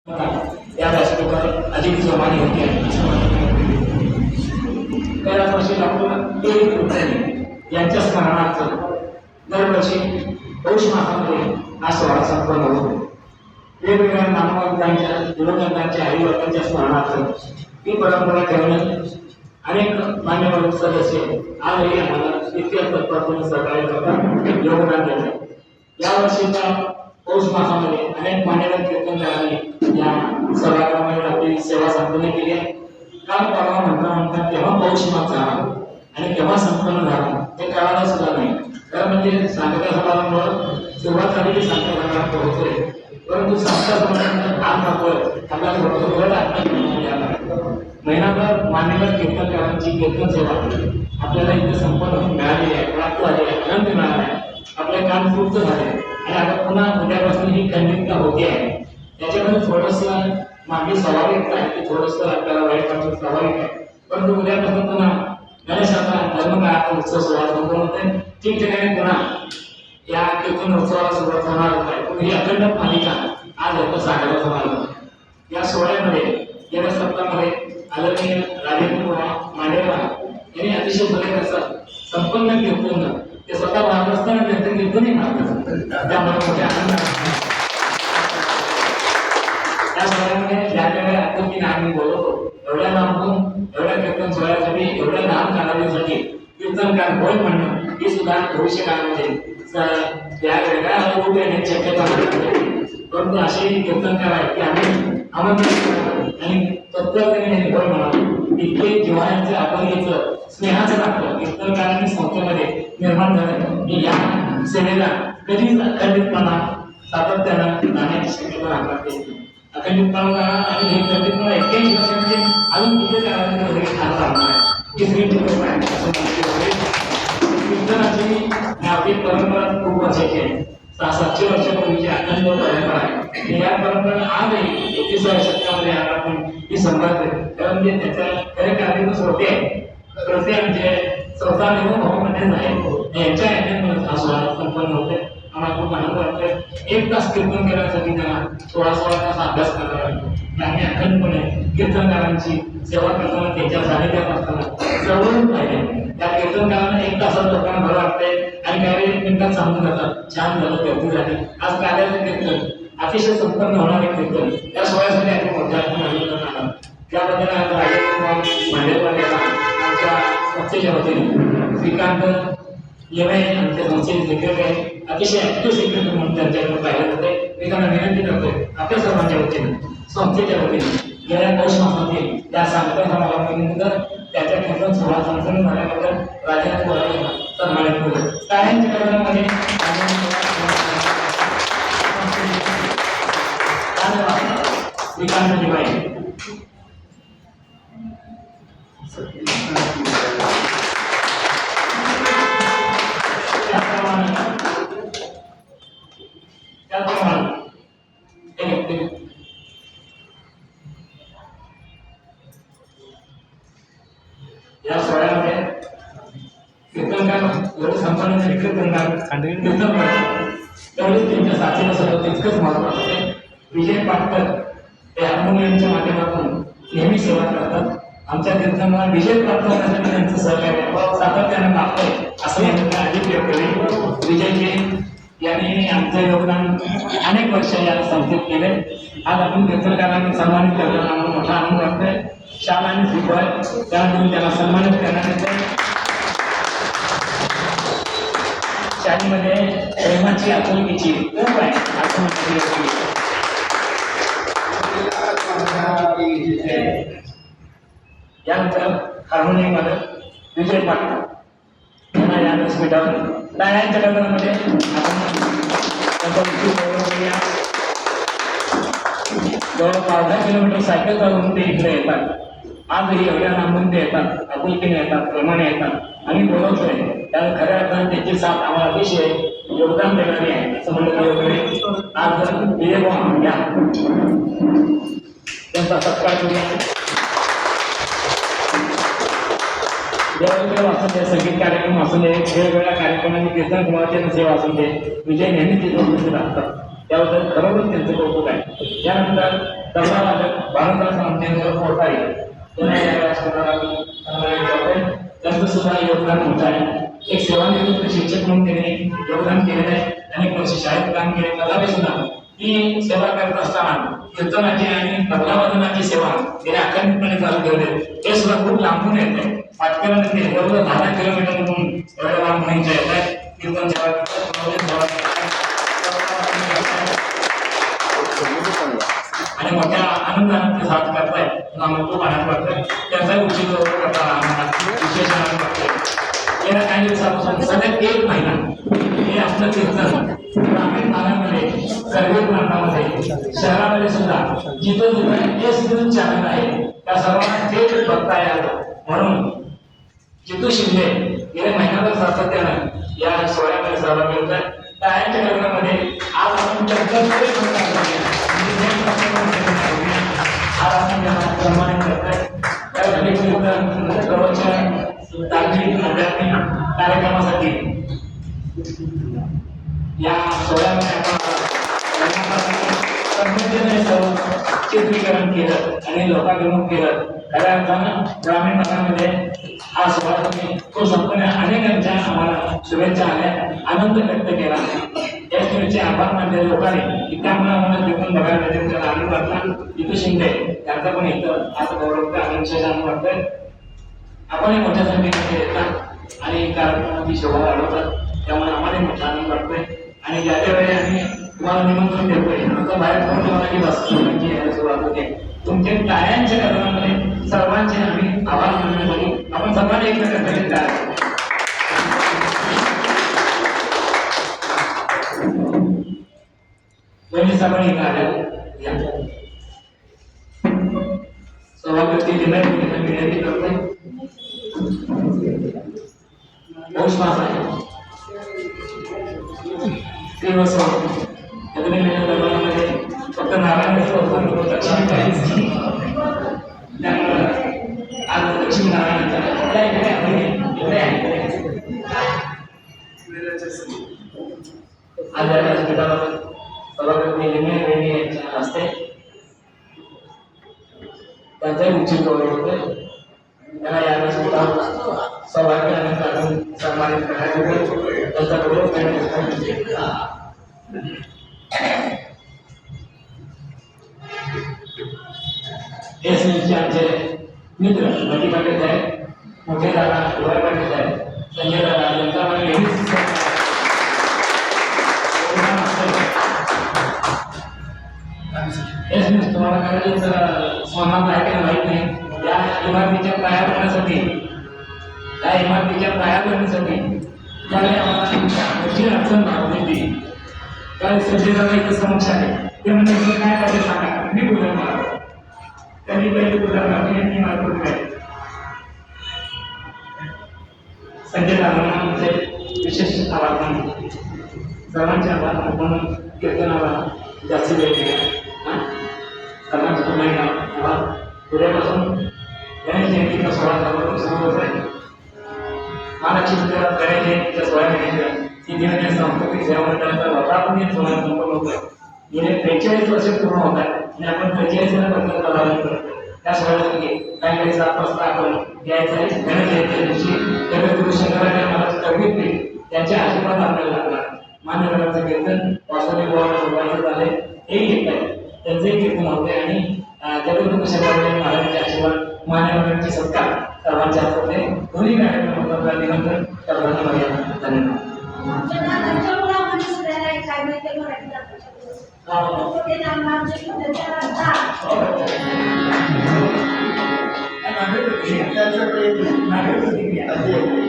या व्यासपीठावर अधिक जोमाने होती आहे असं त्याच वर्षी डॉक्टर यांच्या स्मरणार्थ दरवर्षी पौष मासामध्ये हा सोहळा संपन्न होतो. वेगवेगळ्या नामवंतांच्या गुरुग्रंथांच्या हरिभक्तांच्या स्मरणार्थ ही परंपरा ठेवण्यात अनेक मान्यवर सदस्य आजही आम्हाला इतक्या तत्परतेने सहकार्य करतात, योगदान देतात. यावर्षीच्या पौष मासामध्ये अनेक मान्यवर कीर्तनकारांनी या सभागृहामध्ये आपली सेवा संपन्न केली आहे. काल परवा म्हणता तेव्हा पौष मास झाला आणि तेव्हा संपन्न झाला हे कळायला सुद्धा नाही. खरं म्हणजे सांगता समाजामुळे सुरुवात झालेली सांगता समाजात पोहोचले, परंतु सांगता समाजात काम करतोय आपल्याला थोडंसं वेळ लागणार. महिनाभर मान्यवर कीर्तनकारांची कीर्तन सेवा आपल्याला इथे संपन्न मिळालेली आहे, प्राप्त झालेली आहे, आनंद मिळाला आहे, आपले काम पूर्ण झाले आणि आता पुन्हा उद्यापासून ही खंडितता होते आहे. त्याच्यामध्ये थोडंसं मागे स्वाभाविक आहे की थोडंसं आपल्याला वाईट वाटतं, स्वाभाविक आहे. परंतु उद्यापासून पुन्हा गणेशाचा जन्मकाळाचा उत्सव सोहळा संपन्न होते. ठिकठिकाणी पुन्हा या कीर्तन उत्सवाला सुरुवात होणार आहे. पण ही अखंड मालिका आज आता साकारत होणार आहे. या सोहळ्यामध्ये गेल्या सप्ताहामध्ये आदरणीय राजेंद्र मांडेवा यांनी अतिशय सुरेख असं संपन्न कीर्तन ते स्वतः वाहत असताना त्यांचं कीर्तनही मारत. त्यामुळे मोठ्या आनंद त्या सोहळ्यामध्ये ज्या वेळेला आपुलकीने आम्ही बोलवतो एवढ्या लांबून एवढ्या कीर्तन सोहळ्यासाठी एवढ्या लहान कालावधीसाठी कीर्तनकार होय म्हणणं ही सुद्धा भविष्य काळामध्ये त्या वेगळ्या अनुभव येण्याची शक्यता नाही. परंतु असे कीर्तनकार आहेत की आम्ही आमंत्रित आणि तत्परतेने होय म्हणावं इतके जिव्हाळ्याचं आपुलकीचं स्नेहाचं नातं कीर्तनकारांनी संस्थेमध्ये निर्माण झालं की या सेवेला कधीच अखंडितपणा सातत्यानं जाण्याची शक्यता राहणार. अखंडितपणा आणि हे खंडितपणा 81 वर्षामध्ये अजून किती काळामध्ये वगैरे खात राहणार आहे. तिसरी कीर्तनाची आपली परंपरा खूप वर्षाची आहे. 600-700 वर्षापूर्वीची अखंड परंपरा आहे. या परंपरा आजही 21व्या शतकामध्ये आपण ही संभाळते. कारण ते त्याच्या खरे कार्यक्रम होते प्रत्येक आमचे स्वतः भाऊमध्ये नाही यांच्या याच्यामध्ये हा सोहळा संपन्न होते. आम्हाला खूप आनंद वाटतोय. 1 तास कीर्तन करण्यासाठी त्यांना 16 तास अभ्यास करावा लागतो. त्यांनी अखंडपणे कीर्तनकारांची सेवा करताना त्यांच्या सानिध्यात असताना जवळून पाहिजे. त्या कीर्तनकारांना 1 तासात लोकांना बरं वाटतंय आणि काही मिनिटात सांगून जातात छान झालं गर्दी झाली. आज कार्याचं कीर्तन अतिशय संपन्न होणारे कीर्तन त्या सोहळ्यासाठी आम्ही मोठ्या आला त्याबद्दल मांडेकर आमच्या संस्थेच्या वतीने श्रीकांत येणे आमच्या संस्थेचे सेक्रेटरी आहे, अतिशय ऍक्टिव्ह सेक्रेटरी म्हणून त्यांच्याकडे पाहिलं जाते. मी त्यांना विनंती करतोय आपल्या सर्वांच्या वतीने संस्थेच्या वतीने गेल्या पौष मासामध्ये त्या सांगता समाजानंतर त्याच्या कीर्तन सोहळा संपन्न झाल्याबद्दल राजेंद्र बोराडे सन्मानित केलं. टाळ्यांच्या गजरामध्ये श्रीकांत दिवाळी या सोहळ्यामध्ये कीर्तनकार एवढे संपन्न कीर्तनकार तेवढेच त्यांच्या साथीला सगळं तितकंच महत्वाचं आहे. विजय पाटकर ते हार्मोनियमच्या माध्यमातून नेहमी सेवा करतात. आमच्या कीर्तनाला विजय प्राप्त होण्यासाठी त्यांचं सहकार्य सातत्यानं लागतंय असं यांना अधिक व्यक्त केले. विजयजी यांनी आमचं योगदान अनेक वर्ष या संस्थेत केले. आज आपण कीर्तनकारांना सन्मानित करताना आम्हाला मोठा आनंद वाटतोय. शाल आणि श्रीफळ त्यानंतर त्यांना सन्मानित करण्यात येते. शाळेमध्ये प्रेमाची आपुलकीची खूप आहे. यानंतर हार्मोनियम मध्ये विजय पाटील यांना या व्यासपीठावर टाळ्यांच्या गजरामध्ये जवळपास 15 किलोमीटर सायकल चालवून ते इकडे येतात. आजही एवढ्या लांबून ते येतात, आपुलकीने येतात, प्रेमाने येतात आणि बोलवतोय. त्याला खऱ्या अर्थाने त्यांची साथ आम्हाला अतिशय योगदान देणारी आहे असं म्हणलं. आज विजय या त्यांचा सत्कार करूया. देवदेव असू दे, संगीत कार्यक्रम असू दे, वेगवेगळ्या कार्यक्रमांनी कीर्तन कुमाराची सेवा असू दे, विजय नेहमी तिथे उपस्थित असतात. त्याबद्दल खरोखर त्यांचं कौतुक आहे. त्यानंतर भारतदास रामचंद्र कोठारी त्यांचं सुद्धा योगदान होत आहे. एक सेवानिवृत्त शिक्षक म्हणून त्याने योगदान केलेलं आहे. अनेक वर्ष शाळेत काम केले. तथापि सुद्धा ती सेवा करत असताना कीर्तनाची आणि तबलावादनाची सेवा त्याने अखंडितपणे चालू ठेवले. हे सुद्धा खूप लांबून येत आहे. पाटकरांना ते जवळ 10 किलोमीटरमधून एवढ्या लांब म्हणून येत आहे. कीर्तन सेवा आणि मोठ्या आनंदाने ते साथ करताय. आम्हाला खूप आनंद वाटतोय. त्याचा उचित करताना आम्हाला विशेष आनंद वाटतोय. गेल्या काही दिवसापासून सध्या 1 महिना हे आपलं कीर्तन ग्रामीण भागामध्ये सर्व प्रांतामध्ये शहरामध्ये सुद्धा जिथं जिथं जिथून चॅनल आहे त्या सर्वांना थेट बघता यावं म्हणून जितू शिंदे गेल्या महिन्याभर सातत्यानं या सोहळ्यामध्ये सहभागी होत आहे. टाळ्यांच्या लग्नामध्ये आज आपण सन्मानित करतोय. कार्यक्रमासाठी या सोहळ्यामध्ये आपण चित्रीकरण केलं आणि लोकाभिमुख केलं. खऱ्या अर्थानं ग्रामीण भागामध्ये हा सोहळा तुम्ही तो संपन्न अनेकांच्या आम्हाला शुभेच्छा आल्या, आनंद व्यक्त केला. या शुभेच्छे आभार मानले लोकांनी की त्यामुळे आम्हाला तिथून बघायला मिळते. त्याला आनंद वाटला. जितू शिंदे यांचा पण इथं आज गौरव आणि विशेष आनंद वाटतोय. आपणही मोठ्या संख्येमध्ये येतात आणि कार्यक्रमाची शोभा वाढवतात. त्यामुळे आम्हाला मोठा आनंद वाटतोय. आणि ज्या वेळी आम्ही तुम्हाला निमंत्रण देतोय आता बाहेर फोन ठेवला की बस सुरुवात होते. तुमच्या टाळ्यांच्या कार्यक्रमामध्ये सर्वांचे आम्ही आभार मानण्यासाठी आपण सर्वांनी एकमेकांसाठी टाळ्या सभापती जिल्हा विनंती करतोय. पौष मास आहे. फक्त नारायण आज लक्ष्मी नारायणाचा आज सभापती लिंगे यांच्या हस्ते त्यांचाही उच्च गौरव होते. त्यांना यावेळेस सौभाग्याने काढून सन्मानित करण्यात त्यांचा गौरव करण्यात आमचे मित्र मती पाटील साहेब, मोठे दादा डोळे पाटील साहेब, संजय दादा यांचा तुम्हाला काय स्मरणात आहे का माहित नाही. या इमारतीच्या पायाभरण्यासाठी ज्यावेळी आम्हाला जी अडचण होती त्यावेळी संजय दादा इथं समक्ष आहे. ते म्हणजे काय पाहिजे सांगा, मी बोलणार मला. त्यांनी पहिले यांनी मार्फत काय संजय दादांना आमचे विशेष आभार मानतो. सर्वांचे आभार. आपण कीर्तनाला जास्ती वेळ दिला. सर्वांचे पुन्हा उद्यापासून गणेश जयंतीचा सोहळा सुरू होत आहे. महाराष्ट्र विद्यालयात गणेश जयंतीच्या सोहळ्यानिमित्त ती दिवशी सांस्कृतिक सेवा मंडळाचा वर्धापन सोहळा संपन्न होत आहे. गेले 43 वर्ष पूर्ण होत आहे आणि आपण 45व्या वर्षात प्रारंभ करतो. त्या सोहळ्यासाठी काही 7 वाजता आपण यायचं आहे. गणेश जयंती दिवशी जगद्गुरु शंकराचार्य महाराज कवियत्री त्यांचे आशीर्वाद आपल्याला लागणार. मान्यवरांचं कीर्तन वासुदेव गोवाला सोडवायचं झाले हेही घेत आहे. त्यांचंही कीर्तन होते आणि जगद्गुरु शंकराचार्य महाराजांचे आशीर्वाद मान्यवरांचे सत्कार सर्वांच्या होते. दोन्ही कार्यक्रमाला निमंत्रण सर्वांना धन्यवाद. नागरिक